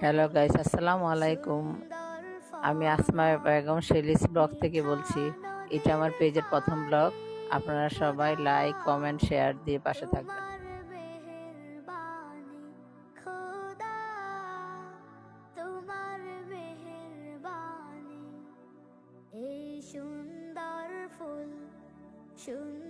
Hello guys, আসসালামু আলাইকুম। আমি আসমা বেগম শেলিস ব্লগ থেকে বলছি। এটা আমার পেজের প্রথম ব্লগ। আপনারা সবাই লাইক, কমেন্ট, শেয়ার দিয়ে পাশে থাকবেন। তোমার মেহেরবানি খোদা, তোমার মেহেরবানি। এই সুন্দর ফুল সুন্দর